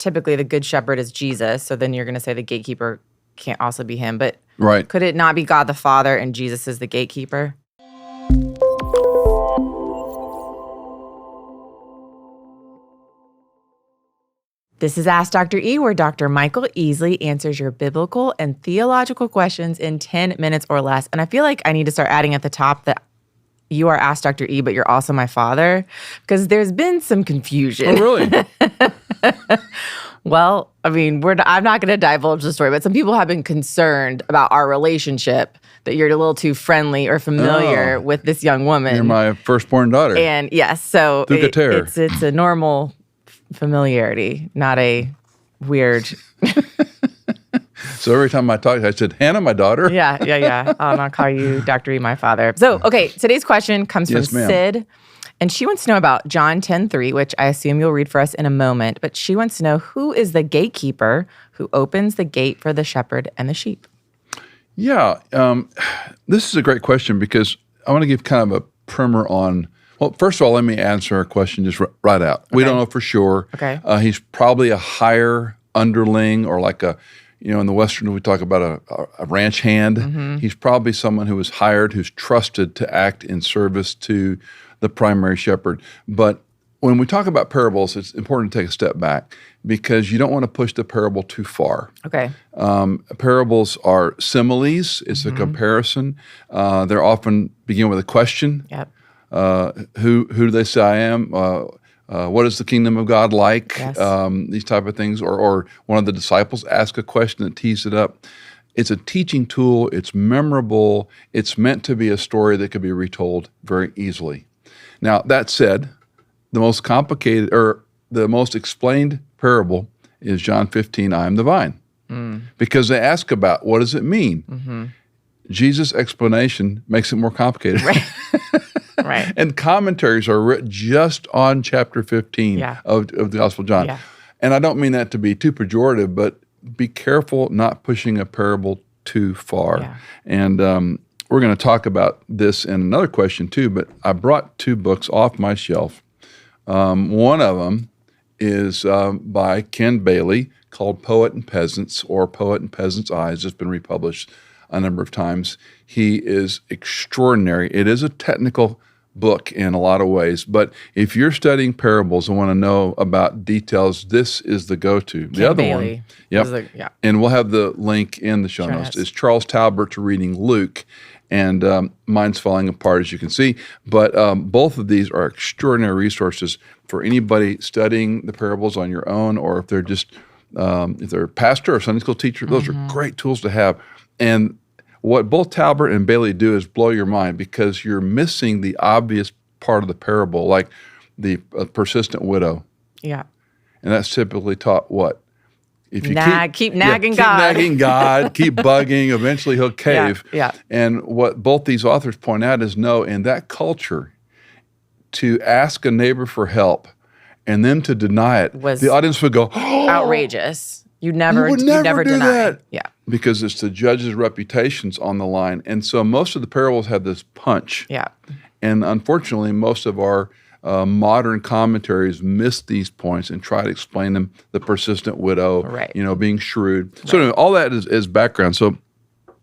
typically the good shepherd is Jesus. So then you're going to say the gatekeeper can't also be him. But Right. could it not be God the Father and Jesus is the gatekeeper? This is Ask Dr. E, where Dr. Michael Easley answers your biblical and theological questions in 10 minutes or less. And I feel like I need to start adding at the top that you are Ask Dr. E, but you're also my father, because there's been some confusion. Oh, really? Well, I mean, I'm not going to divulge the story, but some people have been concerned about our relationship, that you're a little too friendly or familiar with this young woman. You're my firstborn daughter. And yes, so it's a normal familiarity, not a weird. So every time I talk, I said, Hannah, my daughter. Yeah. I'll call you Dr. E, my father. So, okay, today's question comes from Sid. And she wants to know about John 10:3, which I assume you'll read for us in a moment. But she wants to know, who is the gatekeeper who opens the gate for the shepherd and the sheep? Yeah, this is a great question because I want to give kind of a primer on, well, first of all, let me answer our question just right out. Okay. We don't know for sure. Okay. He's probably a higher underling, or like in the Western, we talk about a ranch hand. Mm-hmm. He's probably someone who was hired, who's trusted to act in service to the primary shepherd. But when we talk about parables, it's important to take a step back because you don't want to push the parable too far. Okay. Parables are similes. It's a comparison. They're often begin with a question. Yep. Who do they say I am? What is the kingdom of God like? Yes. These type of things. Or one of the disciples ask a question that tees it up. It's a teaching tool. It's memorable. It's meant to be a story that could be retold very easily. Now, that said, the most complicated or the most explained parable is John 15, I am the vine. Because they ask about, what does it mean? Mm-hmm. Jesus' explanation makes it more complicated. Right. Right. And commentaries are written just on chapter 15 of the Gospel of John. Yeah. And I don't mean that to be too pejorative, but be careful not pushing a parable too far. Yeah. And we're going to talk about this in another question too, but I brought two books off my shelf. One of them is by Ken Bailey, called Poet and Peasants, or Poet and Peasants' Eyes. It's been republished a number of times. He is extraordinary. It is a technical book in a lot of ways, but if you're studying parables and want to know about details, this is the go-to. The other Bailey. one, and we'll have the link in the show notes, is Charles Talbert's reading Luke, and mine's falling apart, as you can see, but both of these are extraordinary resources for anybody studying the parables on your own, or if they're just if they're a pastor or Sunday school teacher. Those are great tools to have. And what both Talbert and Bailey do is blow your mind, because you're missing the obvious part of the parable, like the persistent widow. Yeah. And that's typically taught what? If you keep nagging God. Keep nagging God, keep bugging, eventually he'll cave. Yeah. And what both these authors point out is, no, in that culture, to ask a neighbor for help and then to deny it, the audience would go, oh, outrageous. You'd never do deny that. Yeah. Because it's the judge's reputations on the line. And so most of the parables have this punch. Yeah. And unfortunately, most of our modern commentaries miss these points and try to explain them, the persistent widow, being shrewd. So anyway, all that is background. So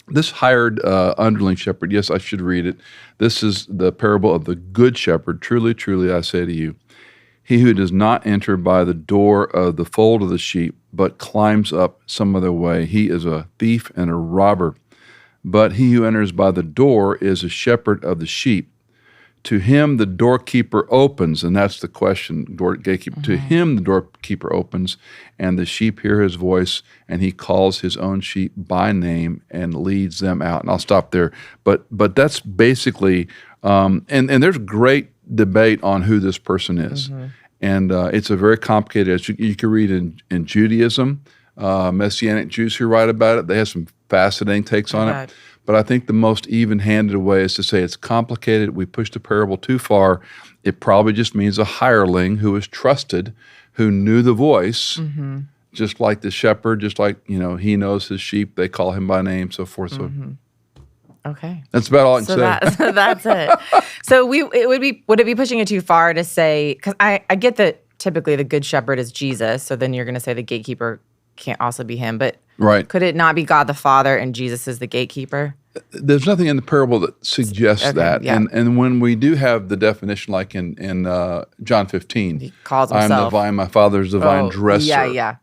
this hired underling shepherd, yes, I should read it. This is the parable of the good shepherd. Truly, truly, I say to you, he who does not enter by the door of the fold of the sheep, but climbs up some other way, he is a thief and a robber. But he who enters by the door is a shepherd of the sheep. To him the doorkeeper opens, and that's the question, gatekeeper. To him the doorkeeper opens, and the sheep hear his voice, and he calls his own sheep by name and leads them out. And I'll stop there. But that's basically, and there's great debate on who this person is. And it's a very complicated, you can read in Judaism, Messianic Jews who write about it. They have some fascinating takes on it. But I think the most even-handed way is to say it's complicated. We pushed the parable too far. It probably just means a hireling who is trusted, who knew the voice, just like the shepherd, just like, he knows his sheep. They call him by name, so forth. So okay. That's about all I can say. That's it. So would it be pushing it too far to say, because I get that typically the good shepherd is Jesus. So then you're going to say the gatekeeper can't also be him. But Right. could it not be God the Father and Jesus is the gatekeeper? There's nothing in the parable that suggests that. Yeah. And when we do have the definition, like in John 15, he calls I'm himself. the vine, my Father's the vine dresser. Yeah.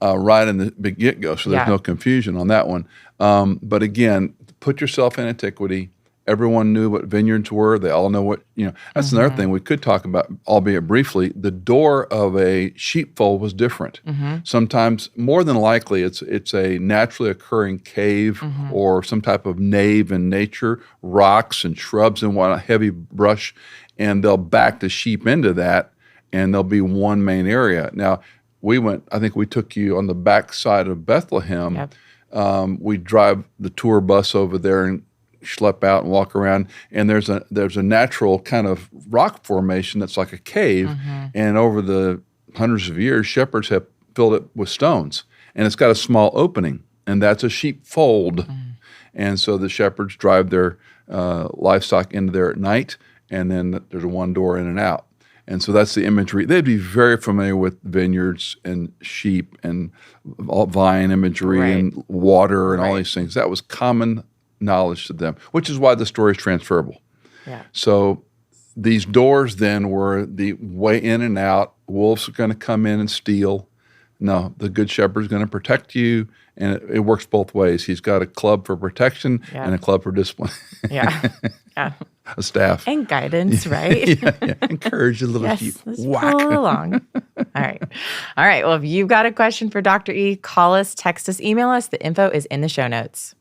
Right in the big get-go, so there's no confusion on that one. But again, put yourself in antiquity. Everyone knew what vineyards were. They all know what, that's another thing we could talk about, albeit briefly. The door of a sheepfold was different. Sometimes, more than likely, it's a naturally occurring cave or some type of nave in nature, rocks and shrubs and whatnot, heavy brush, and they'll back the sheep into that, and there'll be one main area. Now, I think we took you on the back side of Bethlehem. Yep. We drive the tour bus over there and schlep out and walk around, and there's a natural kind of rock formation that's like a cave, and over the hundreds of years, shepherds have filled it with stones, and it's got a small opening, and that's a sheepfold. And so the shepherds drive their livestock into there at night, and then there's one door in and out. And so that's the imagery. They'd be very familiar with vineyards and sheep and all vine imagery and water and all these things. That was common knowledge to them, which is why the story is transferable. Yeah. So these doors then were the way in and out. Wolves are going to come in and steal. No, the good shepherd is going to protect you, and it works both ways. He's got a club for protection and a club for discipline. Yeah. A staff. And guidance, right? Encourage the little sheep. Let's Whack. pull along. All right. Well, if you've got a question for Dr. E, call us, text us, email us. The info is in the show notes.